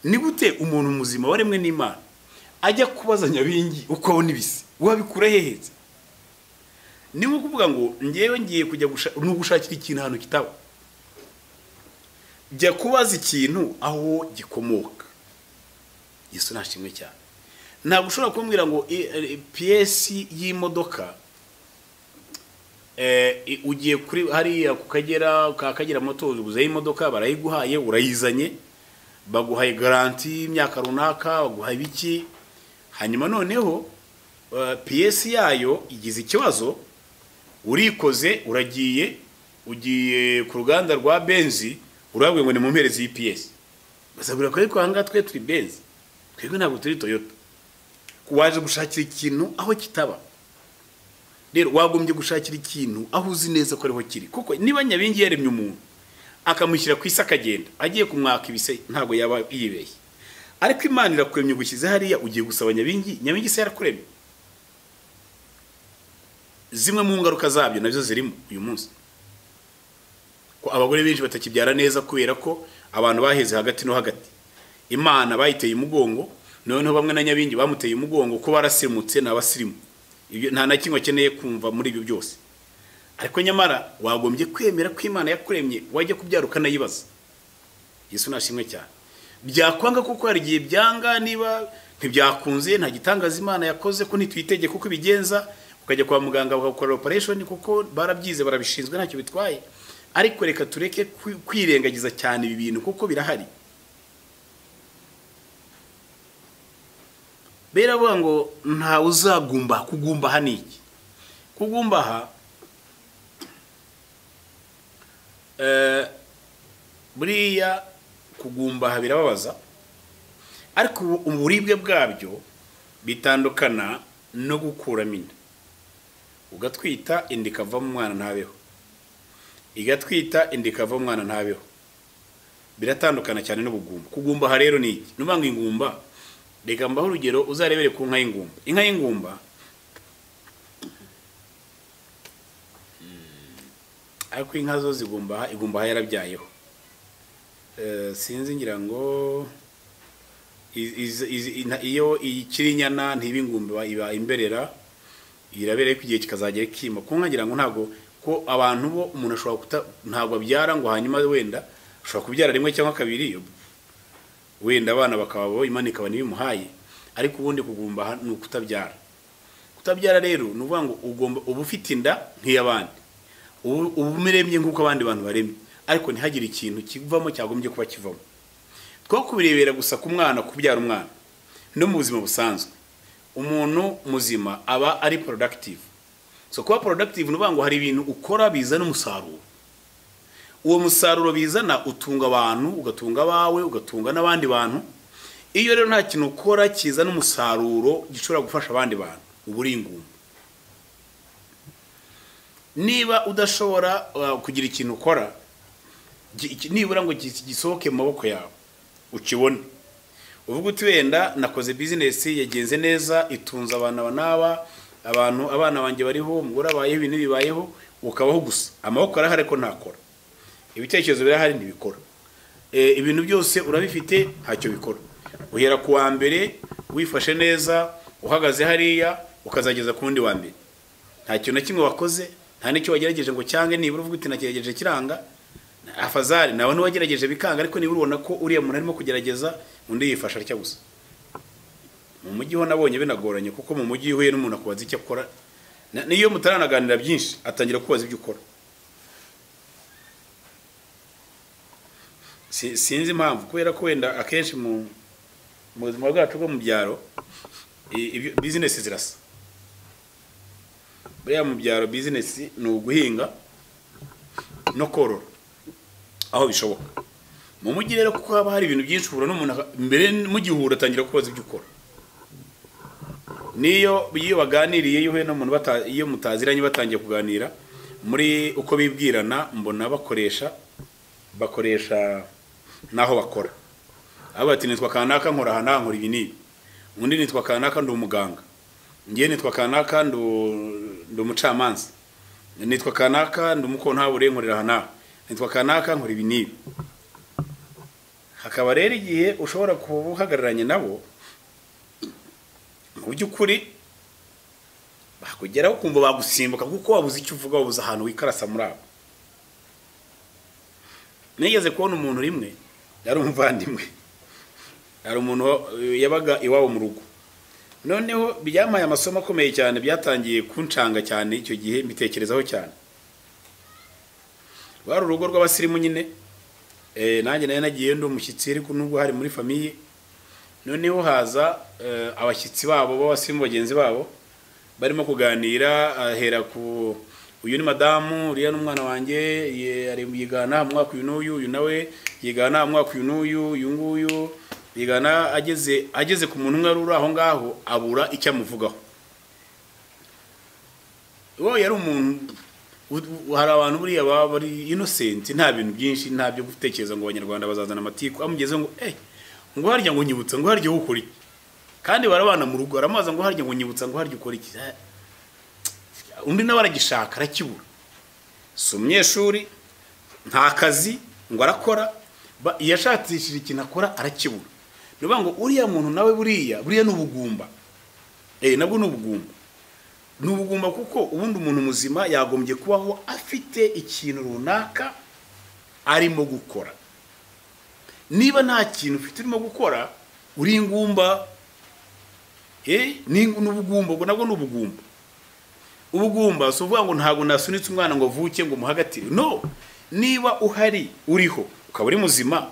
Ni gute umuntu muzima waremwe n'Imana ajya kubaza Nyabingi uko abona ibisi? Wabikura heheze? Ni nko kuvuga ngo ngewe ngiye kujya gushakira ikintu ahantu kitaba. Jya kubaza ikintu aho gikomoka. Yesu nashimwe cyane. Ntabwo ushobora kumbwira ngo PS y'imodoka ugiye kuri hariya kukagera Motors uguze imodoka, barayiguhaye, urayizanye, baguhaye garanti imyaka runaka, baguhaye biki, hanyuma noneho PS yayo igize ikibazo, urikoze, ugiye ku ruganda rwa Benzi, urabwe ngo ni mu mperezi y'PS. Basabura ko ariko hanga twe turi Benzi, twebwe ntabwo turi Toyota. Kuwaje gushakira ikintu aho kitaba. Rero wagombye gushakira ikintu aho uzi neza ko ariho kiri, kuko niba Nyabingi yaremye umuntu akamushyira ku isi akagenda agiye kumwaka ibise, ntabwo yaba yibeshye. Ariko Imana irakuremye gushyize hariya, ugiye gusaba Nyabingi se yarakuremye. Zimwe mu ngaruka zabyo nabyo zirimo uyu munsi, ko abagore benshi batakibyara neza kubera ko abantu baheze hagati no hagati. Imana bayiteye umugongo, noneho bamwe na Nyabingi bamuteye umugongo ko barasimutse n'abasirimu. Ibyo nta na kimwe akeneye kumva muri ibyo byose. Ariko nyamara wagombye kwemera ko Imana yakuremye, wajya kubyara ukanayibaza. Yesu nashimwe cyane. Byakwanga kuko hari igihe byanga, niba ntibyakunze, nta gitangaza Imana yakoze ko ntitwitege kuko bigenza, ukajya kwa muganga bakakora operation kuko barabyize barabishinzwe ntacyo bitwaye, ariko reka tureke kwirengagiza cyane ibi bintu kuko birahari. Beravuga ngo nta uzagumba kugumba haniki. Kugumba buriya kugumba birababaza, ariko uburibwe bwabyo bitandukana no gukuramo inda. Ugatwita inda ikava mu mwana ntabeho, igatwita inda ikava mu mwana ntabeho, biratandukana cyane n'ubugumba. Kugumba rero ni iki? Nubanga ingumba, reka mbaho urugero uzarebere ku nka y'ingumba. Inka y'ingumba ariko inka zo igumba yarabyayeho. Sinzi ngira ngo iyo ikiri inyana ntibingumba iba imberera, irabere ko igihe kikazagera kima. Ku nka ngira ngo ntago ko abantu bo umuntu ashobora ntago abyara ngo hanyuma wenda ashobora kubyara rimwe cyangwa kabiri, wenda abana bakaba Imana ikaba nibimuhaye, ariko ubundi kugumba ni ukutabyara. Kutabyara rero nuvuga ngo ugomba uba ufite inda nk'iyabandi, ubumiremye nk'uko abandi bantu baremye, ariko ntihagire ikintu kivamo cyagombye kuba kivamo. Two kubirebera gusa ku mwana, kubyara umwana no mu buzima busanzwe umuntu muzima aba ari productive. So kuba productive nuvuga ngo hari ibintu ukora bizana umusaruro. Uwo musaruro bizana utunga abantu, ugatunga abawe, ugatunga n'abandi bantu. Iyo rero nta kintu ukora kizana umusaruro gishobora gufasha abandi bantu, uburi ingumba. Niba udashobora kugira ikintu ukora nibura ngo gisohoke mu maboko yawe ukibone, uvuga uti wenda nakoze business yagenze neza, itunza abana banjye bariho, umugore abayeho, ibintu bibayeho, ukabaho gusa amaboko arahari ko ntakora, ibitekerezo birahari ntibikora, ibintu byose urabifite ntacyo bikora. Uhera ku wa mbere wifashe neza, uhagaze hariya ukazageza ku wundi wa mbere, nta kintu na kimwe wakoze, nta n'icyo wagerageje ngo cyange. Nibura uvuga uti nakigerageje kiranga, afazari nawe n'uwagerageje bikanga, ariko nibura ubona ko uriya muntu arimo kugerageza, undi yifasha atya gusa. Mu mujyi ho nabonye binagoranye, kuko mu mujyi huye n'umuntu akubaza icyo akora, niyo mutaranaganira byinshi atangira kubaza ibyo ukora. Sinzi impamvu, kubera ko wenda akenshi mu buzima bwacu bwo mu byaro business zirasa. Buriya mu byaro business ni uguhinga no korora aho bishoboka. Mu mujyi rero kuko haba hari ibintu byinshi, ubura n'umuntu mbere mu gihura atangira kubaza ibyo ukora. Niyo baganiriye yuhe n'umuntu iyo mutaziranye batangiye kuganira muri uko bibwirana, mbona bakoresha naho bakora. Abo bati nitwa kanaka nkora hana nkora ibi nibi, undi nitwa kanaka ndi umuganga, ngiye nitwa kanaka ndi umucamanza, nitwa kanaka ndi umukontabure nkorera hana, nitwa kanaka nkora ibi nibi. Hakaba rero igihe ushobora kubuhagararanye nabo mu by'ukuri bakugeraho kumva bagusimbuka, kuko wabuze icyo uvuga, wabuze ahantu wikarasa muri abo. Nigeze kubona umuntu rimwe yari umuvandimwe, yari umuntu yabaga iwabo mu rugo, noneho byamaye amasomo akomeye cyane, byatangiye kuncanga cyane icyo gihe, mbitekerezaho cyane. Wari urugo rw'abasirimu nyine, nanjye nayo nagiye ndo umushyitsi, ariko nubwo hari muri famiye. Noneho haza abashyitsi babo b'abasirimu bagenzi babo, barimo kuganira, ahera ku uyu ni madamu, uriya n'umwana wanjye ari yigana mu mwaka uyu nawe yigana mu mwaka uyu nguyu yigana. Ageze ku muntu umwe ruri aho ngaho, abura icyo amuvugaho. Uwo yari umuntu, hari abantu buriya baba bari innocent, nta bintu byinshi, nta byo gutekereza ngo abanyarwanda bazazana amatiku. Amugeze ngo ngo harya ngo nyibutsa, ngo harya ukora iki, kandi barabana mu rugo, aramaza ngo harya ngo nyibutsa, ngo harya ukora iki. Undi nawe aragishaka arakibura, si umunyeshuri, nta kazi ngo arakora, yashatishije ikintu akora arakibura. Niyo ngo uriya muntu nawe buriya ni ubugumba, nabwo ni ubugumba. Ni ubugumba kuko ubundi umuntu muzima yagombye kubaho afite ikintu runaka arimo gukora. Niba nta kintu ufite urimo gukora, uri ingumba, ni ubugumba, ubwo nabwo ni ubugumba. ubugumba so uvuga ngo ntago nasunitse umwana ngo vuke ngo muhagatire. No, niba uhari uriho ukaba uri muzima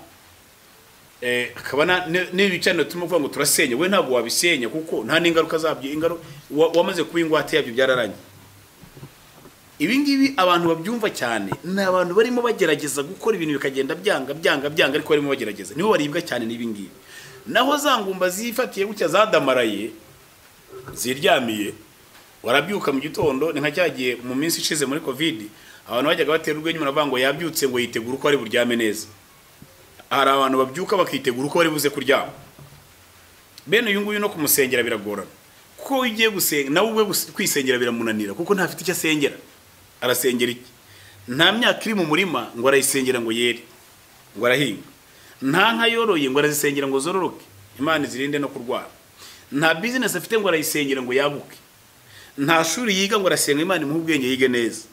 akabana n'ibicaniro turimo kuvuga ngo turasenya, we ntago wabisenya kuko nta n'ingaruka zabyo, wamaze kuba ingwate yabyo byararanye. Ibi ngibi abantu babyumva cyane ni abantu barimo bagerageza gukora ibintu bikagenda byanga ariko barimo bagerageza, nibo baribwa cyane n'ibi ngibi. Naho za ngumba zifatiye gutya zadamaraye ziryamiye, warabyuka mu gitondo, ni nka cyagiye mu minsi ishize muri covid, abantu bajyaga batera urwenya umuntu avuga ngo yabyutse ngo yitegura uko ari buryame neza. Hari abantu babyuka bakitegura uko bari buze kuryama. Bene uyu nguyu no kumusengera biragorana, kuko ugiye gusenga nawe ubwe kwisengera biramunanira kuko ntafite icyo asengera. Arasengera iki? Nta myaka iri mu murima ngo arayisengera ngo yere ngo arahinga, nta nka yoroye ngo arazisengera ngo zororoke Imana izirinde no kurwara, nta business afite ngo arayisengera ngo yaguke, nta shuri yiga ngo arasenga Imana imuhe ubwenge yige neza,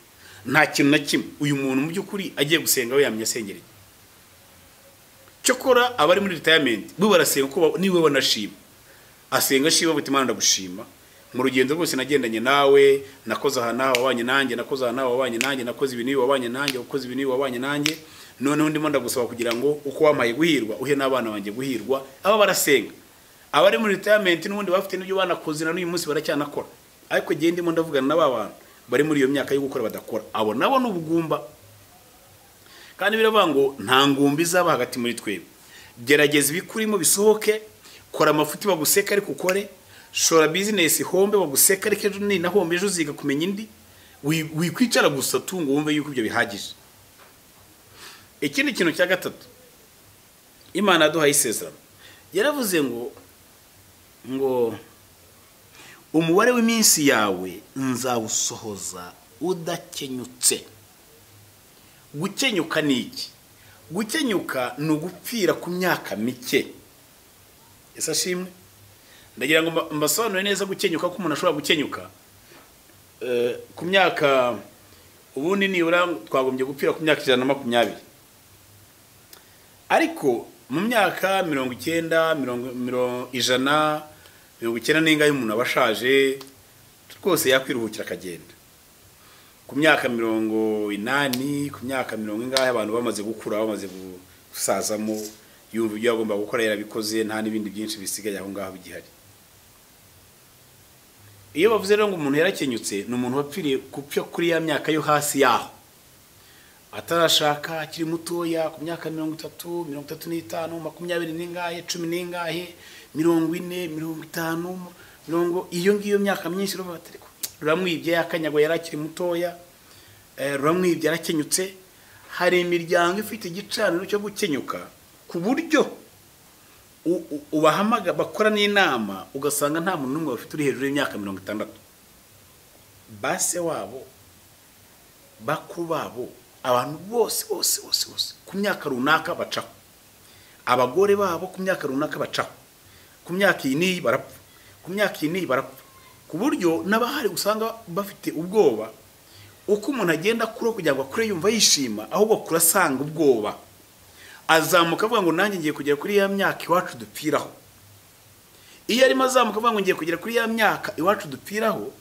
nta kintu na kimwe. Uyu muntu mu by'ukuri agiye gusenga we yamye asengera iki? Cyokora abari muri retirement bo barasenga ko niwe wanashima, asenga shiba buti Imana ndagushima mu rugendo rwose nagendanye nawe, nakoze aha nawe wabanye nanjye, nakoze aha nawe wabanye nanjye, nakoze ibintu wabanye nanjye, ukoze ibintu wabanye nanjye, noneho ndimo ndagusaba kugira ngo uko wamaye guhirwa uhe n'abana banjye guhirwa. Aba barasenga. Abari muri retirement n'ubundi bafite n'ibyo banakoze na n'uyu munsi baracyanakora, ariko gihe ndimo ndavugana n'aba bantu bari muri iyo myaka yo gukora badakora, abo nabo n'ubugumba. Kandi biravuga ngo nta ngumbi zaba hagati muri twebwe. Gerageza ibikurimo bisohoke, kora amafuti baguseka ariko ukore, shora business hombe baguseka ariko ejo ni nahombe ejo ziga kumenya indi, wikwicara gusa tungo wumve yuko ibyo bihagije. Ikindi kintu cya gatatu, Imana yaduhaye isezerano, yaravuze ngo umubare w'iminsi yawe nzawusohoza udakenyutse. Gukenyuka ni iki? Gukenyuka ni ugupfira ku myaka mike. Ese ashimwe, ndagira ngo mbasobanure neza gukenyuka ko umuntu ashobora gukenyuka ku myaka, ubundi nibura twagombye gupfira ku myaka 120, ariko mu myaka 90 190 n'ingahe umuntu abashaje rwose yakwiruhukira akagenda. Ku myaka 80, ku myaka 70 ingahe abantu bamaze gukura, bamaze gusazamo, yumva ibyo agomba gukora yarabikoze, nta n'ibindi byinshi bisigaye aho ngaho bigihari. Iyo bavuze rero ngo umuntu yarakenyutse, ni umuntu wapfiriye kupfa kuri ya myaka yo hasi yaho, atarashaka, akiri mutoya, ku myaka 30, 35, 20 n'ingahe, 10 n'ingahe, 40, 50, iyo ngiyo myaka myinshi ruva batariko ruramwibye yakanyago yarakiri mutoya, ruramwibye yarakenyutse. Hari imiryango ifite igicaniro cyo gukenyuka ku buryo ubahamaga bakora n'inama ugasanga nta muntu n'umwe bafite uri hejuru y'imyaka 60. Base wabo, bakuru babo, abantu bose ku myaka runaka bacaho, abagore babo ku myaka runaka bacaho, ku myaka iyi barapfa, ku myaka iyi barapfa, ku buryo n'abahari usanga bafite ubwoba. Uko umuntu agenda kuro kugira ngo akure yumva yishima, ahubwo kurasanga ubwoba, azamuka avuga ngo nanjye ngiye kugera kuri ya myaka iwacu dupfiraho. Iyo arimo azamuka avuga ngo ngiye kugera kuri ya myaka iwacu dupfiraho,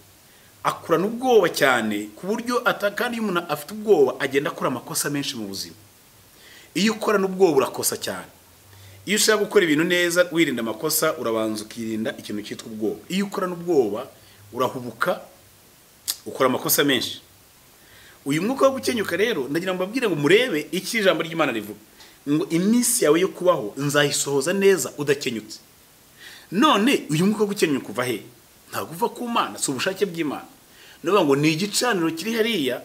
akurana ubwoba cyane ku buryo kandi iyo umuntu afite ubwoba agenda akora amakosa menshi mu buzima. Iyo ukorana ubwoba urakosa cyane. Iyo ushaka gukora ibintu neza wirinda amakosa, urabanza ukirinda ikintu cyitwa ubwoba. Iyo ukorana ubwoba urahubuka, ukora amakosa menshi. Uyu mwuka wo gukenyuka rero ndagira ngo mbabwire ngo murebe iki ijambo ry'Imana rivuga ngo iminsi yawe yo kubaho nzayisohoza neza udakenyutse. None uyu mwuka wo gukenyuka uva he? Ntabwo uva ku Mana, si ubushake bw'Imana. Ndavuga ngo ni igicaniro kiri hariya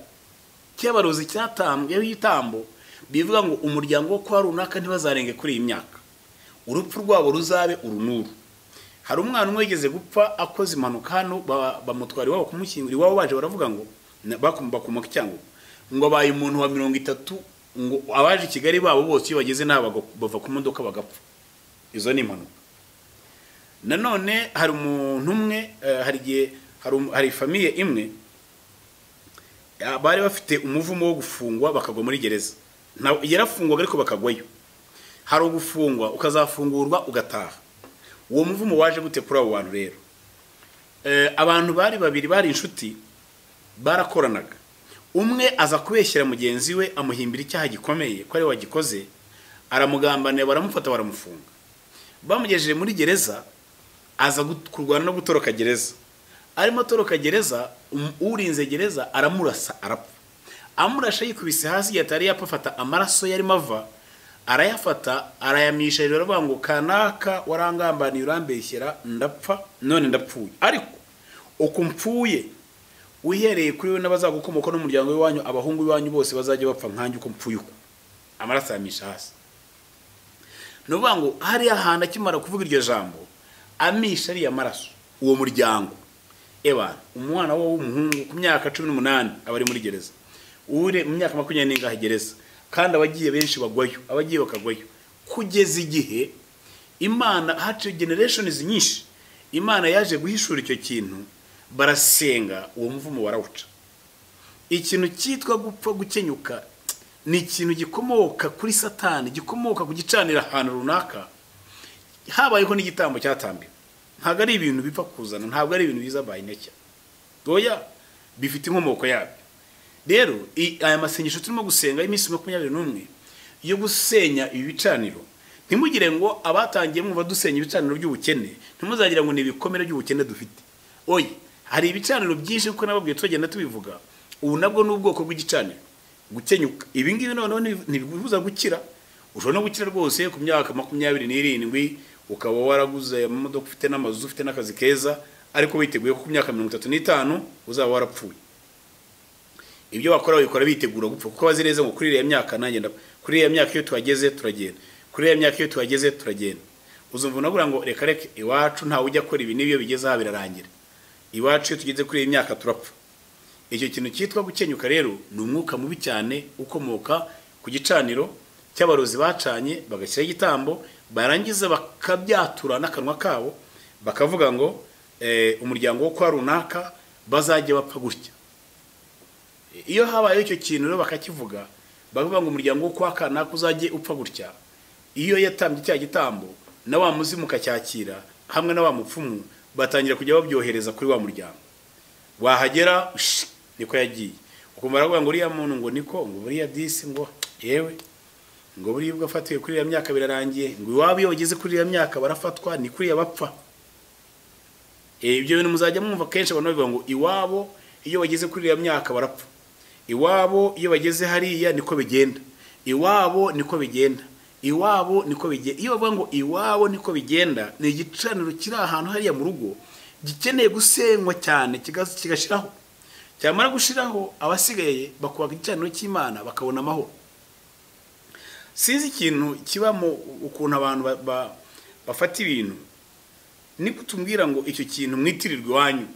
cy'abarozi cyatambwe y'itambo, bivuga ngo umuryango wo kwa runaka ntibazarenge kuri iyi myaka, urupfu rwabo ruzabe urunuru. Hari umwana umwe yigeze gupfa akoze impanuka hano, bamutwara iwabo kumushyingura, iwabo baje baravuga ngo bakumaka cyangwa ngo abaye umuntu wa 30, ngo abaje i Kigali babo bose iyo bageze nabo bava ku modoka bagapfa. Izo ni impanuka. Nanone hari umuntu umwe, hari famille imwe bari bafite umuvumo wo gufungwa bakagwa muri gereza. Yarafungwaga ariko bakagwayo. Hari ugufungwa ukazafungurwa ugataha. Uwo muvumo waje gute kuri abo bantu rero? Abantu bari babiri bari inshuti, barakoranaga. Umwe aza kubeshyira mugenzi we amuhimbira icyaha gikomeye ko ari wagikoze, aramugambanira, baramufata baramufunga. Bamugejeje muri gereza, aza kurwana no gutoroka gereza. Arimo atoroka gereza, urinze gereza aramurasa arapfa. Amurasha yikubise hasi yatari yapafata amaraso yarimo ava, arayafata arayamisha rero bavuga ngo kanaka warangambaniye urambeshyera ndapfa none ndapfuye. Ariko uko mpfuye uhereye kuri we n'abazagukomoka n'umuryango w'iwanyu, abahungu b'iwanyu bose bazajya bapfa nkanjye uko mpfuye uko. Amaraso yamisha hasi. Nuvuga ngo hari ahantu akimara kuvuga iryo jambo amisha ari amaraso uwo muryango. Umwana w'umuhungu ku myaka 18 abari muri gereza, ure mu myaka 20 n'ingahe gereza, kandi abagiye benshi bagwayo, abagiye bakagwayo, kugeza igihe Imana haciye generations nyinshi Imana yaje guhishura icyo kintu, barasenga uwo muvumo warawuca. Ikintu cyitwa gupfa gukenyuka ni ikintu gikomoka kuri Satani, gikomoka kugicanira ahantu runaka, habayeho n'igitambo cyatambiwe. Ntabwo ari ibintu bipfa kuzana, ntabwo ari ibintu biza bayineke, oya bifite inkomoko yabyo. Rero aya masengesho turimo gusenga iminsi 21 yo gusenya ibi bicaniro, ntimugire ngo abatangiye mwumva dusenya ibicaniro by'ubukene ntimuzagira ngo ni ibikomere by'ubukene dufite. Oya, hari ibicaniro byinshi kuko nababwiye tugenda tubivuga. Ubu nabwo n'ubwoko bw'igicaniro gukenyuka. Ibi ngibi noneho ntibibuza gukira. Ushobora no gukira rwose ku myaka 27 ukaba waraguze amamodoka, ufite n'amazu, ufite n'akazi keza, ariko witeguye ko ku myaka 35 uzaba warapfuye. Ibyo bakora babikora bitegura gupfa, kuko bazireze ngo kuri iriya myaka nanjye kuri iriya myaka iyo tuhageze turagenda, kuri iriya myaka iyo tuhageze turagenda. Uzumva nagura ngo reka iwacu nta ujya akora ibi n'ibiyo bigeze aha birarangira. Iwacu iyo tugeze kuri iyi myaka turapfa. Icyo kintu cyitwa gukenyuka rero ni umwuka mubi cyane ukomoka ku gicaniro cy'abarozi bacanye bagashyira igitambo, barangiza bakabyatura n'akanwa kabo bakavuga ngo umuryango wo kwa runaka bazajya bapfa gutya. Iyo habaye icyo kintu rero bakakivuga, bavuga ngo umuryango wo kwa kanaka uzajye upfa gutya, iyo yatambye cya gitambo na wa muzimu kacyakira hamwe na wa mupfumu batangira kujya babyohereza kuri wa muryango. Wahagera niko yagiye, ukumva aravuga ngo uriya muntu ngo niko ngo buriya disi ngo yewe ngo buriya ubwo afatiwe kuri ya myaka birarangiye, ngo iwabo iyo bageze kuri ya myaka barafatwa ni kuri yabapfa. Ibyo bintu muzajya mwumva kenshi abantu bavuga ngo iwabo iyo bageze kuri ya myaka barapfa, iwabo iyo bageze hariya niko bigenda, iwabo niko bigenda, iwabo niko bigenda. Iyo bavuga ngo iwabo niko bigenda, ni igicaniro kiri ahantu hariya mu rugo gikeneye gusenywa cyane kigashiraho. Cyamara gushiraho abasigaye bakubaka igicaniro cy'Imana bakabona amahoro. Sinzi ikintu kibamo ukuntu abantu bafata ibintu, ni kutumbwira ngo icyo kintu mwitirirwe wanyu.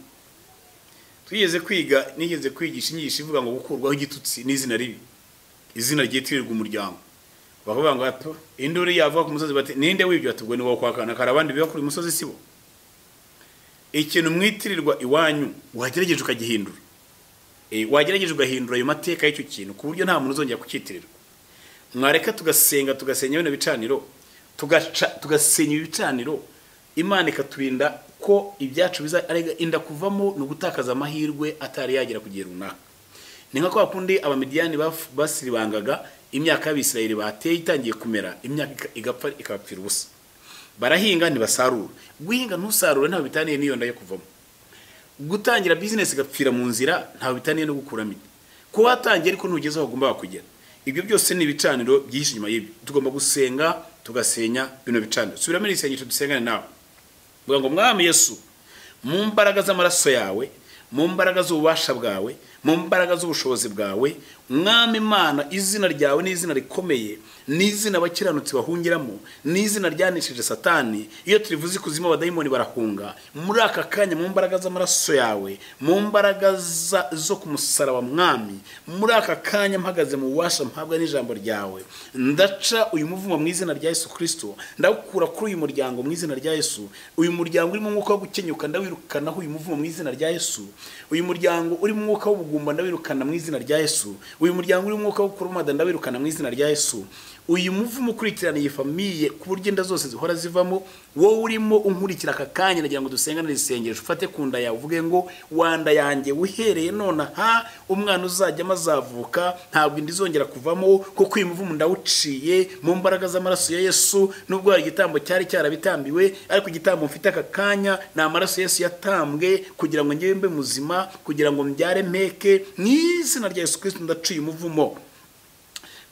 Nigeze kwigisha inyigisho ivuga ngo gukurwaho igitutsi n'izina ribi, izina ryitirirwa umuryango. Bavuga ngo ato induri yava ku musozi bati ninde wibyo, atubwo ni wo kwakana kara abandi biba kuri musozi sibo. Ikintu mwitirirwa iwanyu wagerageje ukagihindura, wagerageje ugahindura ayo mateka y'icyo kintu ku buryo nta muntu uzongera kucyitirirwa. Mwareka tugasenya bino bicaniro, tugasenya ibicaniro, Imana ikaturinda ko ibyacu inda kuvamo no gutakaza amahirwe atari yagera kugira runaka. Ni nka kwa kundi abamidiyani basiribangaga imyaka y'Abisirayeli bateye itangiye kumera, imyaka igapfa ikabapfira ubusa. Barahinga ntibasarura, guhinga ntusarure ntaho bitaniye niyo nda yo kuvamo. Gutangira business igapfira mu nzira ntaho bitaniye no gukuramo. Ko watangiye ariko ntugeze aho ugomba kugera. Ibyo byose ni ibicaniro byinshi nyuma y'ibyo. Tugomba gusenga tugasenya bino bicaniro. Subiramo isengesho dusengane nawe. Vuga ngo Mwami Yesu, mu mbaraga z'amaraso yawe, mu mbaraga z'ububasha bwawe, mu mbaraga z'ubushobozi bwawe, Mwami Imana, izina ryawe ni izina rikomeye, ni izina abakiranutsi bahungiramo, ni izina ryanishije Satani. Iyo turivuze kuzima abadayimoni barahunga. Muri aka kanya mu mbaraga z'amaraso yawe, mu mbaraga zo kumusaraba Mwami, muri aka kanya mpagaze mu bubasha mpabwa n'ijambo ryawe, ndaca uyu muvumo mu izina rya Yesu Kristo, ndawukura kuri uyu muryango mu izina rya Yesu. Uyu muryango urimo umwuka wo gukenyuka ndawirukanaho uyu muvumo mu izina rya Yesu. Uyu muryango urimo umwuka wo kugumba ndabirukana mu izina rya Yesu. Uyu muryango uri umwuka wo kurumada ndabirukana mu izina rya Yesu. Uyu muvumo ukurikirana iyi famiye ku buryo inda zose zihora zivamo, wowe urimo unkurikira aka kanya nagira ngo dusengane isengesho, ufate ku nda yawe uvuge ngo wanda yanjye uhereye none aha umwana uzajya amazavuka ntabwo indi zongera kuvamo, kuko uyu muvumo ndawuciye mu mbaraga z'amaraso ya Yesu. Nubwo hari igitambo cyari cyarabitambiwe, ariko igitambo mfite aka kanya ni amaraso Yesu yatambwe kugira ngo njyewe mbe muzima, kugira ngo mbyare mpeke. Mu izina rya Yesu Kristo ndaciye umuvumo.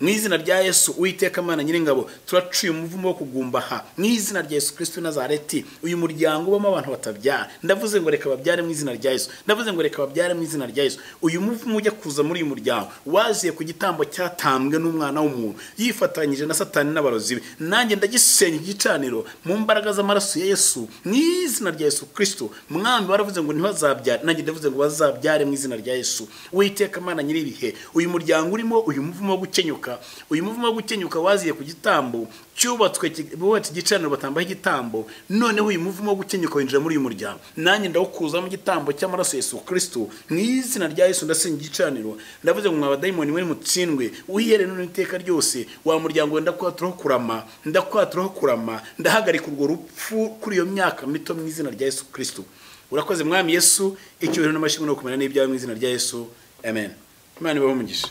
Mu izina rya Yesu Uwiteka Mana Nyiringabo, turaciye umuvumo wo kugumbaha mu izina rya Yesu Kristo Nazareti. Uyu muryango ubamo abantu batabyara, ndavuze ngo reka babyare mu izina rya Yesu. Ndavuze ngo reka babyare mu izina rya Yesu. Uyu muvumo ujya kuza muri uyu muryango waziye ku gitambo cyatambwe n'umwana w'umuntu yifatanyije na Satani n'abarozi be, nanjye ndagisenya igicaniro mu mbaraga z'amaraso ya Yesu mu izina rya Yesu Kristo. Mwami waravuze ngo ntibazabyare, nanjye ndavuze ngo bazabyare mu izina rya Yesu. Uwiteka Mana Nyiribihe, uyu muryango urimo uyu muvumo wo gukenyuka, uyu muvumo wo gukenyuka waziye ku gitambo cyubatswe bubatse igicaniro batambaho igitambo, noneho uyu muvumo wo gukenyuka winjira muri uyu muryango, nanjye ndawukuza mu gitambo cy'amaraso Yesu Kristo mu izina rya Yesu. Ndasenga igicaniro, ndavuze ngo mwabadayimoni mwe mutsindwe uhihere none iteka ryose. Wa muryango wenda kwaturaho kurama, ndakwaturaho kurama, ndahagarika urwo rupfu kuri iyo myaka mito mu izina rya Yesu Kristo. Urakoze Mwami Yesu, icyubahiro n'amashimwe no kumenya n'ibyawe mu izina rya Yesu, amen. Imana ibahe umugisha.